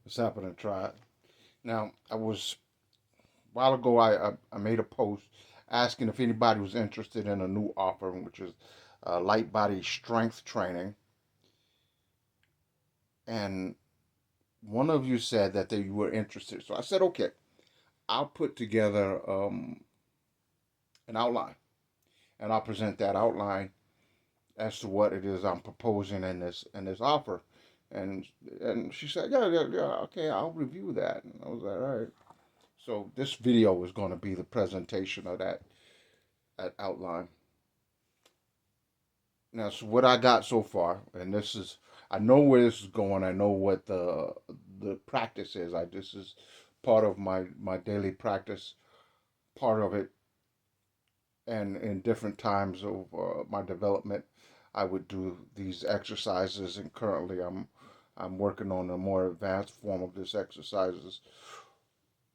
What's happening, Tribe? Now, a while ago, I made a post asking if anybody was interested in a new offer, which is light body strength training. And one of you said that you were interested. So I said, okay, I'll put together an outline and I'll present that outline as to what it is I'm proposing in this offer. And and she said, yeah, okay, I'll review that. And I was like, all right. So this video is going to be the presentation of that outline. Now, so what I got so far, and this is, I know where this is going. I know what the practice is. This is part of my daily practice, part of it, and in different times of my development, I would do these exercises. And currently, I'm working on a more advanced form of this exercises.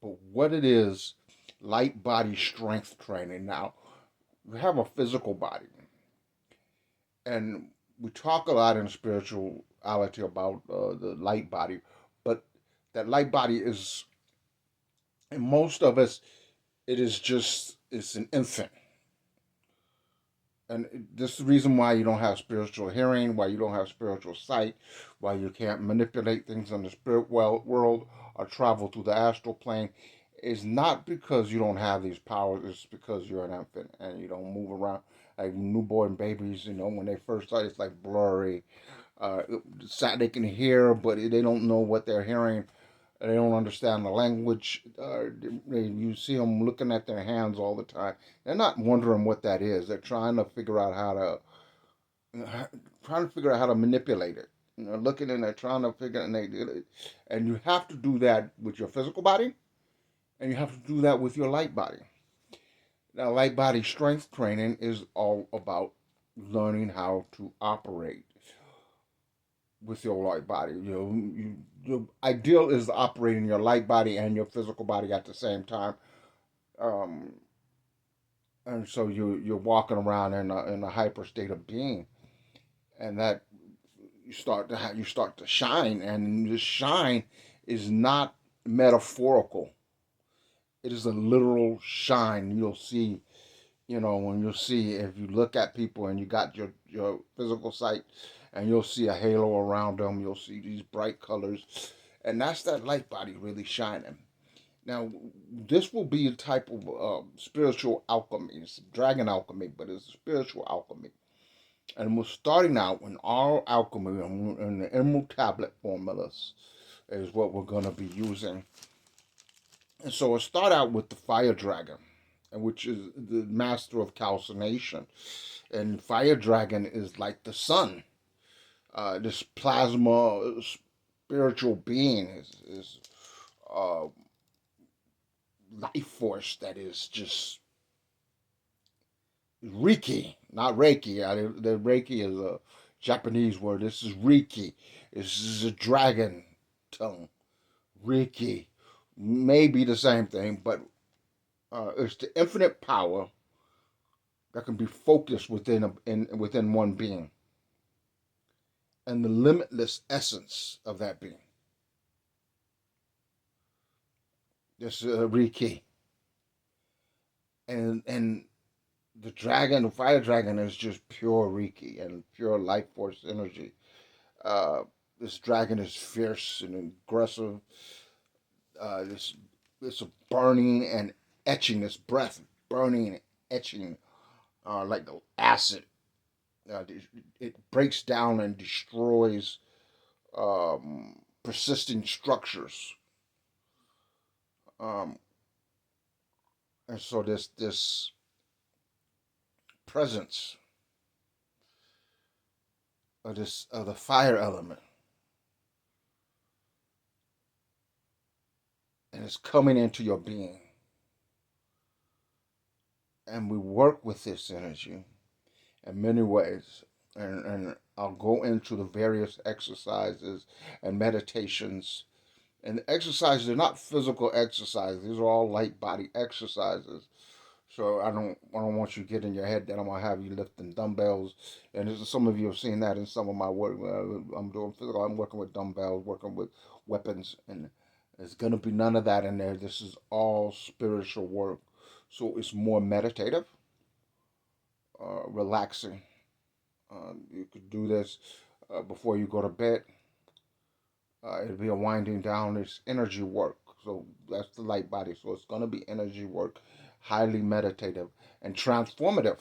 But what it is, light body strength training. Now, we have a physical body, and we talk a lot in spirituality about the light body, but that light body is, in most of us, it's an infant. And this is the reason why you don't have spiritual hearing, why you don't have spiritual sight, why you can't manipulate things in the spirit world or travel through the astral plane. Is not because you don't have these powers, it's because you're an infant and you don't move around like newborn babies. When they first start, it's like blurry. Uh, they can hear, but they don't know what they're hearing. They don't understand the language. You see them looking at their hands all the time. They're not wondering what that is. They're trying to figure out how to manipulate it. Looking and they're trying to figure, and you have to do that with your physical body, and you have to do that with your light body. Now, light body strength training is all about learning how to operate with your light body. The ideal is operating your light body and your physical body at the same time. Um, and so you're walking around in a hyper state of being, and that you start to shine, and this shine is not metaphorical. It is a literal shine. You'll see, when you see, if you look at people and you got your physical sight, and you'll see a halo around them, you'll see these bright colors, and that's that light body really shining. Now, this will be a type of spiritual alchemy. It's dragon alchemy, but it's spiritual alchemy. And we're starting out in our alchemy and the emerald tablet formulas is what we're going to be using. And so we'll start out with the fire dragon, which is the master of calcination. And fire dragon is like the sun. This plasma spiritual being is uh, life force that is just Reiki, not Reiki. The Reiki is a Japanese word. This is Reiki. This is a dragon tongue. Reiki may be the same thing, but it's the infinite power that can be focused within one being, and the limitless essence of that being. This Reiki, and the fire dragon is just pure Reiki and pure life force energy. Uh, this dragon is fierce and aggressive. This burning and etching. This breath burning and etching, like the acid. It breaks down and destroys persisting structures. Um, and so this presence of the fire element, and it's coming into your being. And we work with this energy in many ways. And I'll go into the various exercises and meditations. And the exercises are not physical exercises, these are all light body exercises So I don't want you to get in your head that I'm gonna have you lifting dumbbells. And some of you have seen that in some of my work. I'm doing physical. I'm working with dumbbells, working with weapons, and there's gonna be none of that in there. This is all spiritual work. So it's more meditative, relaxing. You could do this before you go to bed. It'll be a winding down. It's energy work. So that's the light body. So it's gonna be energy work, highly meditative and transformative.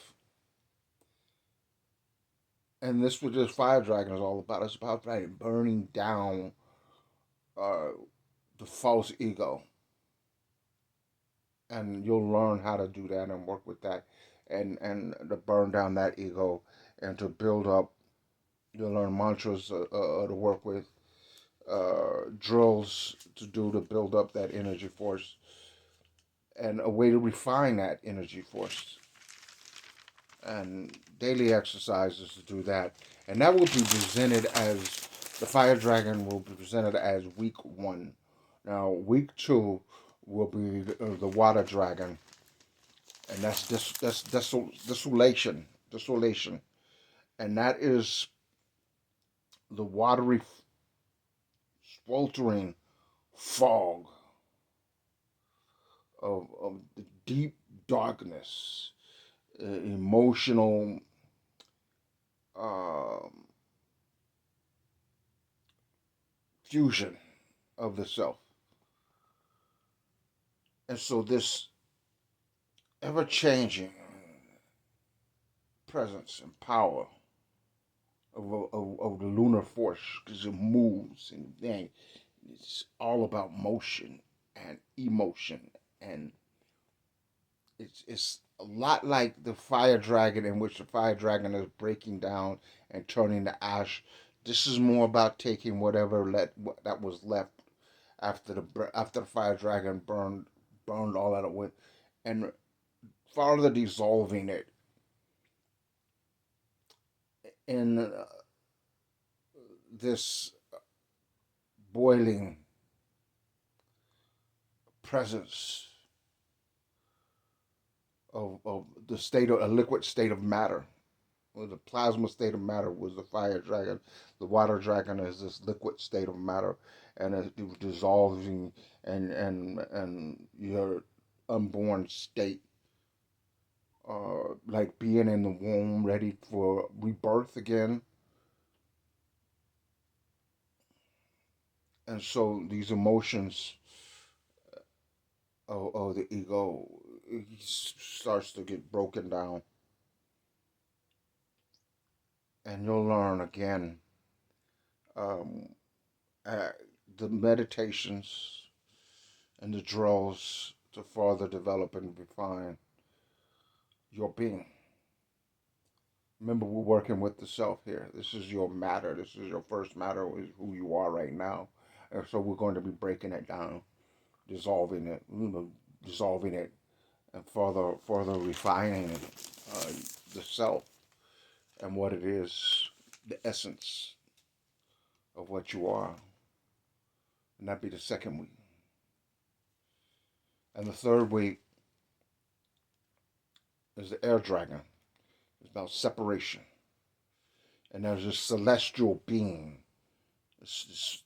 And this was just Fire Dragon is all about. It's about right, burning down uh, the false ego, and you'll learn how to do that and work with that, and to burn down that ego, and to build up. You'll learn mantras to work with, drills to do to build up that energy force, and a way to refine that energy force, and daily exercises to do that. And that will be presented as the Fire Dragon will be presented as week 1. Now, week 2 will be the Water Dragon, and that's desolation, and that is the watery, sweltering fog of the deep darkness, emotional um, fusion of the self. And so this ever changing presence and power of the lunar force, because it moves, and then it's all about motion and emotion, and it's a lot like the Fire Dragon, in which the Fire Dragon is breaking down and turning to ash. This is more about taking whatever that was left after the Fire Dragon burned all that away, and further dissolving it in this boiling presence of the state of a liquid state of matter. Well, the plasma state of matter was the Fire Dragon. The Water Dragon is this liquid state of matter, and it dissolving, and your unborn state, like being in the womb, ready for rebirth again. And so these emotions of the ego, it starts to get broken down, and you'll learn again, um, uh, the meditations and the drills to further develop and refine your being. Remember, we're working with the self here. This is your matter. This is your first matter, is who you are right now. And so we're going to be breaking it down, dissolving it, dissolving it, and further refining uh, the self and what it is, the essence of what you are. And that'd be the second week. And the third week is the Air Dragon. It's about separation. And there's this celestial being, this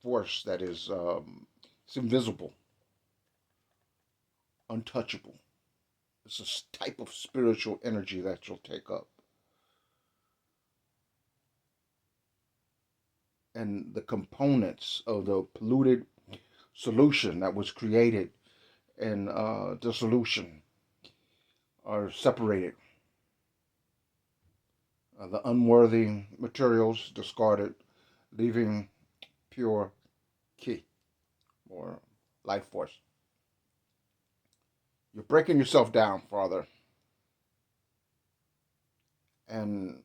force that is it's invisible, untouchable. It's a type of spiritual energy that you'll take up. And the components of the polluted solution that was created in dissolution are separated. The unworthy materials discarded, leaving pure ki, or life force. You're breaking yourself down, Father, and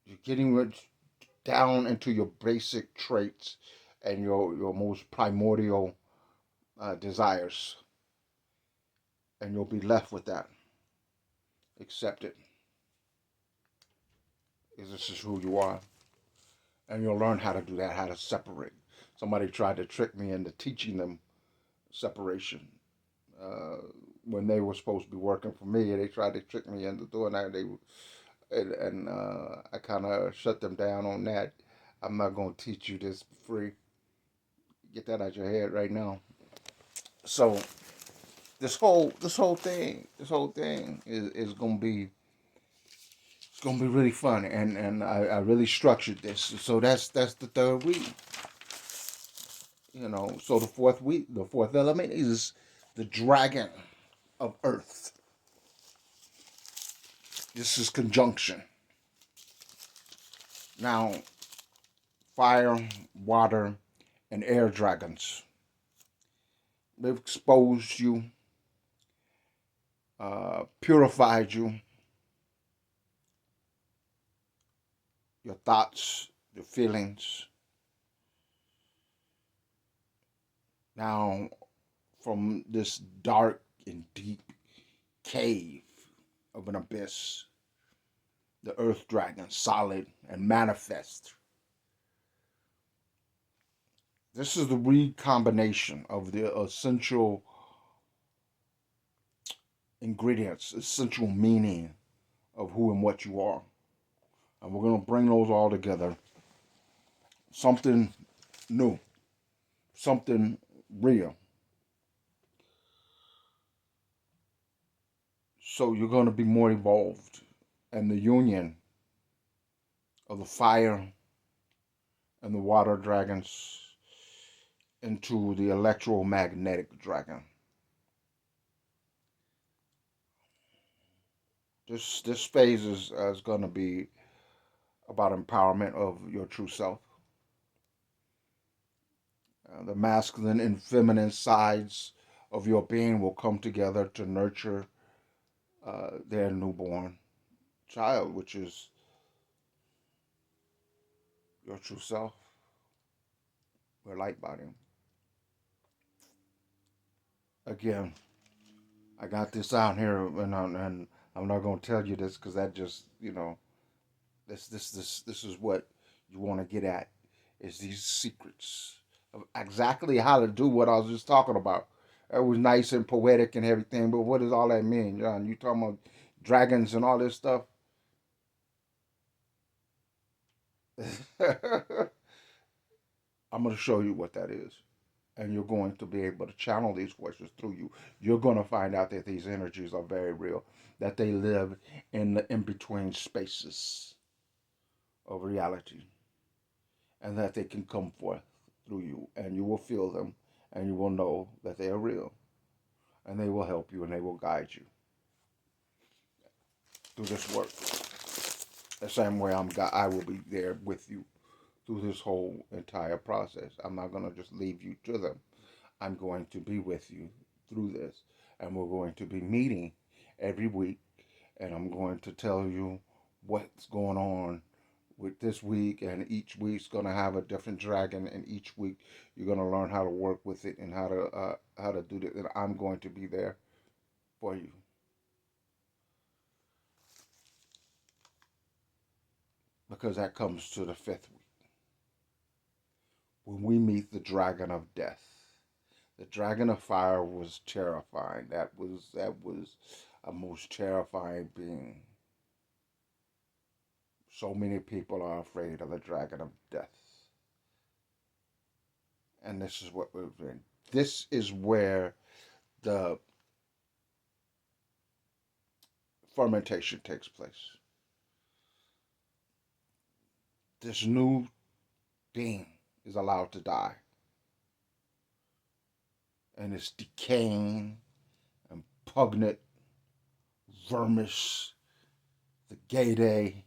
you're getting down into your basic traits and your most primordial desires, and you'll be left with that. Accept it, because this is who you are, and you'll learn how to do that, how to separate. Somebody tried to trick me into teaching them separation. when they were supposed to be working for me. They tried to trick me into doing that. I kind of shut them down on that. I'm not going to teach you this for free. Get that out your head right now. So this whole thing is going to be it's going to be really fun, and I really structured this. So that's the third week. So the fourth element is the dragon of Earth. This is conjunction. Now, fire, water, and air dragons. They've exposed you, purified you, your thoughts, your feelings. Now, from this dark and deep cave of an abyss, the earth dragon, solid and manifest. This is the recombination of the essential ingredients, essential meaning of who and what you are. And we're going to bring those all together. Something new, something real. So you're going to be more evolved. And the union of the fire and the water dragons into the electromagnetic dragon. This phase is going to be about empowerment of your true self. The masculine and feminine sides of your being will come together to nurture their newborn child, which is your true self, your light body. Again, I got this out here, and I'm not going to tell you this because that just, this is what you want to get at, is these secrets of exactly how to do what I was just talking about. It was nice and poetic and everything, but what does all that mean, John? You talking about dragons and all this stuff? I'm going to show you what that is. And you're going to be able to channel these voices through you. You're going to find out that these energies are very real, that they live in the in between spaces of reality, and that they can come forth through you, and you will feel them, and you will know that they are real, and they will help you and they will guide you through this work. The same way I will be there with you through this whole entire process. I'm not going to just leave you to them. I'm going to be with you through this, and we're going to be meeting every week, and I'm going to tell you what's going on with this week, and each week's going to have a different dragon, and each week you're going to learn how to work with it and how to do it, and I'm going to be there for you. Because that comes to the fifth week, when we meet the dragon of death. The dragon of fire was terrifying. That was a most terrifying being. So many people are afraid of the dragon of death. And this is what we've been. This is where the fermentation takes place. This new being is allowed to die. And it's decaying and pungent, vermis, the Gede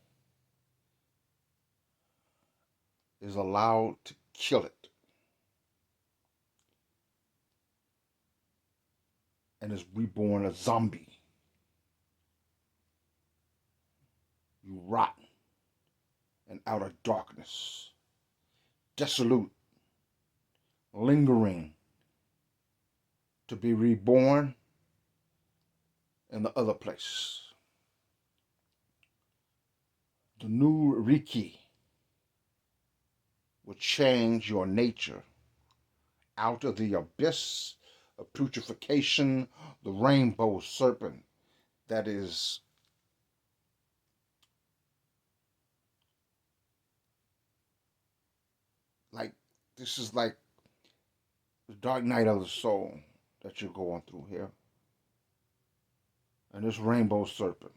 is allowed to kill it. And is reborn a zombie. You rot in outer darkness, dissolute, lingering to be reborn in the other place. The new Riki will change your nature out of the abyss of putrefaction, the rainbow serpent that is like, this is like the dark night of the soul that you're going through here. And this rainbow serpent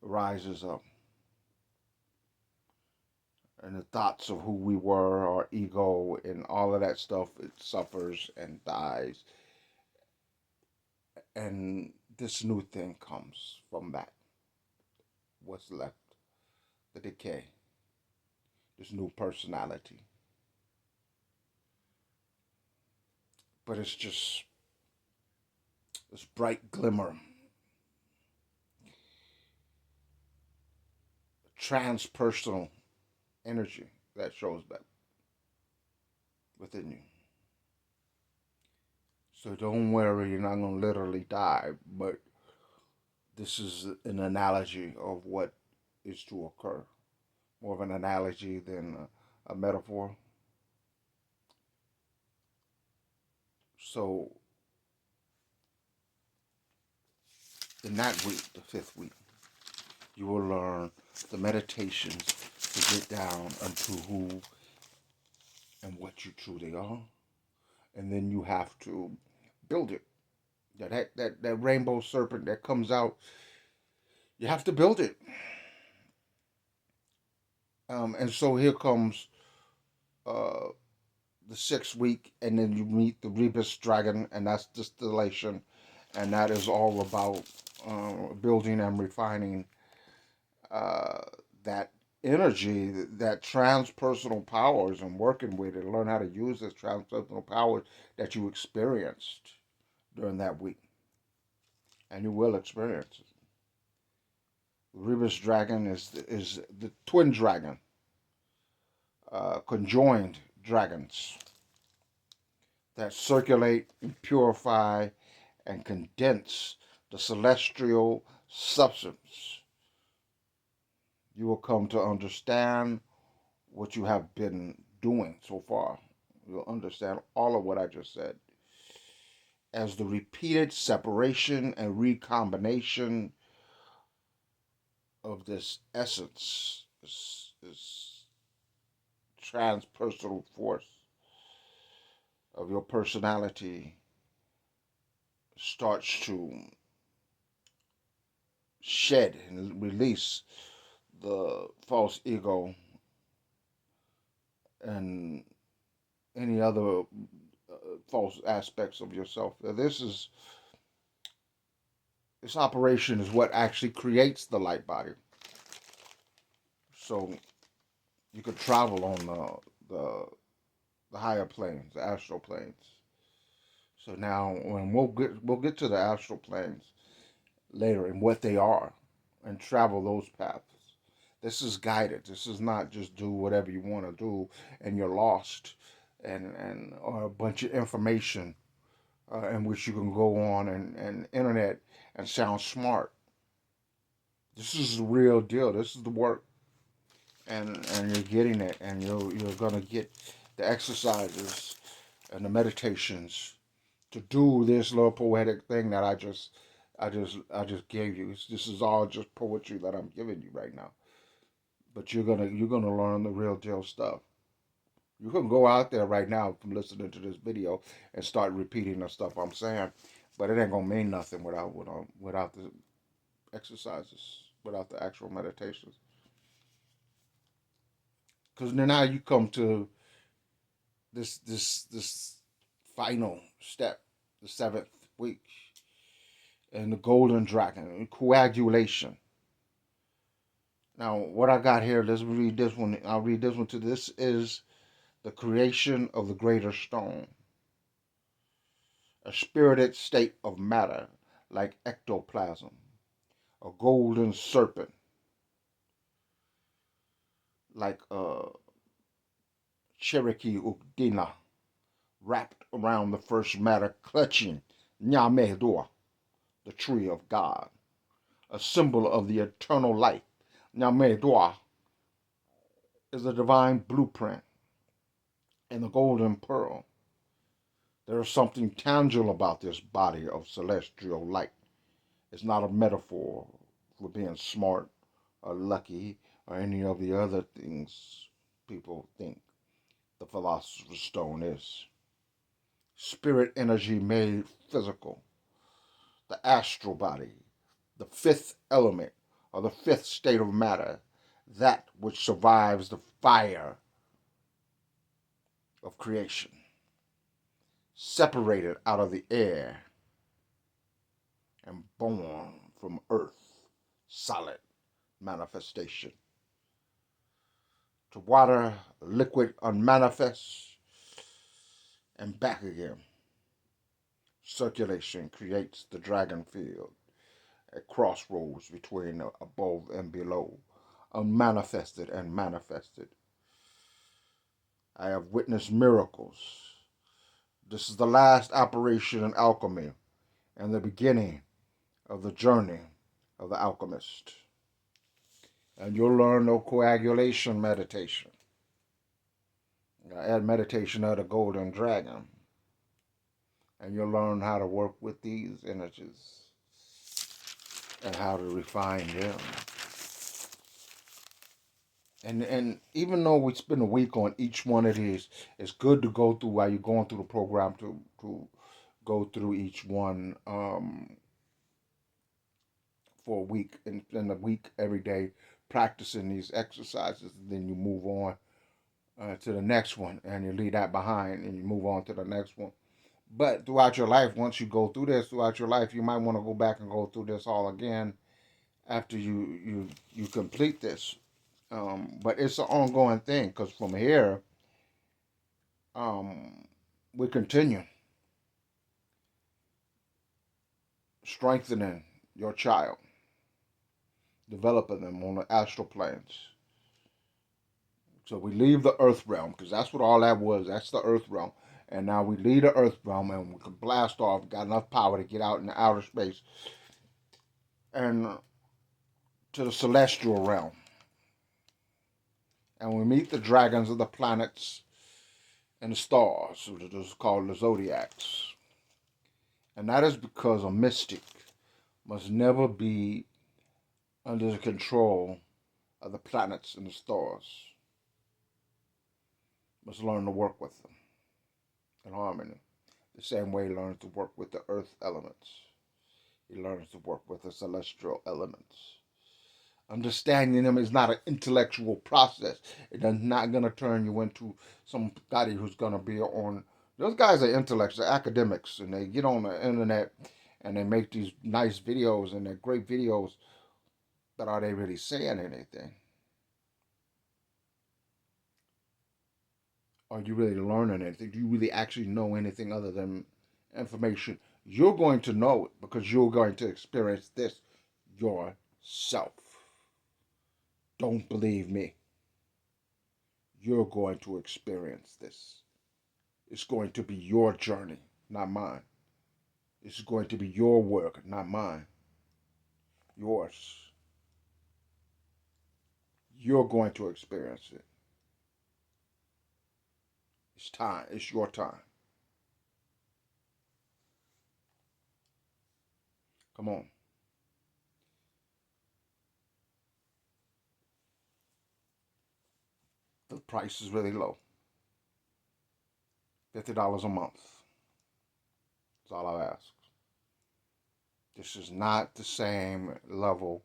rises up. And the thoughts of who we were, our ego, and all of that stuff, it suffers and dies. And this new thing comes from that. What's left? The decay. This new personality. But it's just this bright glimmer, transpersonal energy that shows that within you. So don't worry, you're not going to literally die, but this is an analogy of what is to occur. More of an analogy than a metaphor. So in that week, the 5th week, you will learn the meditations to get down into who and what you truly are. And then you have to build it. That rainbow serpent that comes out, you have to build it. And so here comes the 6th week, and then you meet the rebus dragon, and that's distillation, and that is all about building and refining that energy, that transpersonal powers, and working with it, learn how to use this transpersonal powers that you experienced during that week, and you will experience it. The rebus dragon is the twin dragon, conjoined dragons that circulate and purify and condense the celestial substance. You will come to understand what you have been doing so far. You'll understand all of what I just said as the repeated separation and recombination of this essence, this transpersonal force of your personality starts to shed and release the false ego and any other false aspects of yourself. This operation is what actually creates the light body. So you could travel on the higher planes, the astral planes. So now, when we'll get to the astral planes later and what they are, and travel those paths. This is guided. This is not just do whatever you want to do and you're lost, and or a bunch of information in which you can go on and internet and sound smart. This is the real deal. This is the work, and you're getting it, and you're gonna get the exercises and the meditations to do this little poetic thing that I just gave you. This is all just poetry that I'm giving you right now. But you're gonna learn the real deal stuff. You can go out there right now from listening to this video and start repeating the stuff I'm saying, but it ain't gonna mean nothing without the exercises, without the actual meditations. Because now you come to this final step, the 7th week, and the golden dragon, coagulation. Now, what I got here, let's read this one. I'll read this one to this is the creation of the greater stone, a spirited state of matter like ectoplasm, a golden serpent like a Cherokee Ukdina wrapped around the first matter, clutching Nyamedua, the tree of God, a symbol of the eternal life. Nyamedua is a divine blueprint, and the golden pearl, There is something tangible about this body of celestial light. It's not a metaphor for being smart or lucky or any of the other things people think the philosopher's stone is. Spirit energy made physical, the astral body, the fifth element or the fifth state of matter, that which survives the fire of creation, separated out of the air and born from earth, solid manifestation. To water, liquid, unmanifest, and back again. Circulation creates the dragon field, a crossroads between above and below, unmanifested and manifested. I have witnessed miracles. This is the last operation in alchemy and the beginning of the journey of the alchemist. And you'll learn no coagulation meditation. Add meditation of the golden dragon. And you'll learn how to work with these energies and how to refine them. And even though we spend a week on each one of these, it's good to go through while you're going through the program to go through each one for a week and a week every day practicing these exercises. And then you move on to the next one and you leave that behind and you move on to the next one. But throughout your life, once you go through this, throughout your life, you might want to go back and go through this all again after you complete this. But it's an ongoing thing because from here, um, we continue strengthening your child, developing them on the astral planes. So we leave the earth realm because that's what all that was. That's the earth realm. And now we leave the earth realm and we can blast off, got enough power to get out in the outer space and to the celestial realm. And we meet the dragons of the planets and the stars, which is called the zodiacs. And that is because a mystic must never be under the control of the planets and the stars. Must learn to work with them in harmony. The same way he learns to work with the earth elements. He learns to work with the celestial elements. Understanding them is not an intellectual process. It is not going to turn you into somebody who's going to be on. Those guys are intellects, they're academics, and they get on the internet and they make these nice videos and they're great videos, but are they really saying anything? Are you really learning anything? Do you really actually know anything other than information? You're going to know it because you're going to experience this yourself. Don't believe me. You're going to experience this. It's going to be your journey, not mine. It's going to be your work, not mine. Yours. You're going to experience it. It's time. It's your time. Come on. The price is really low. $50 a month. That's all I ask. This is not the same level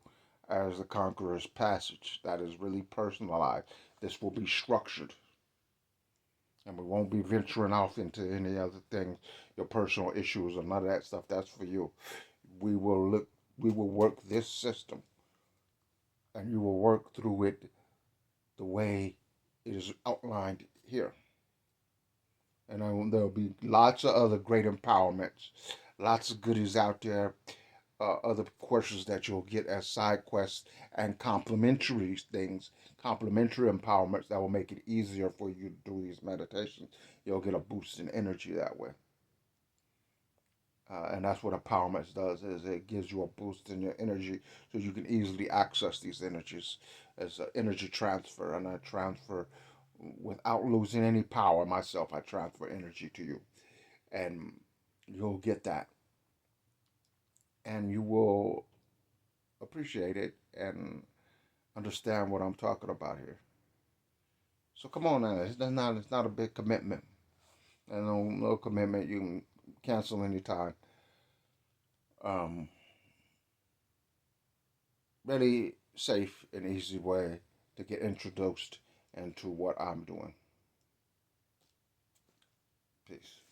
as the Conqueror's Passage. That is really personalized. This will be structured. And we won't be venturing off into any other things, your personal issues or none of that stuff. That's for you. We will work this system and you will work through it the way it is outlined here. And there'll be lots of other great empowerments, lots of goodies out there, other questions that you'll get as side quests and complementary things, complementary empowerments that will make it easier for you to do these meditations. You'll get a boost in energy that way. And that's what empowerment does, is it gives you a boost in your energy so you can easily access these energies as an energy transfer. And I transfer without losing any power myself. I transfer energy to you. and you'll get that, and you will appreciate it and understand what I'm talking about here. So come on now, it's not a big commitment, and no commitment. You can cancel anytime. Um, Really safe and easy way to get introduced into what I'm doing. Peace.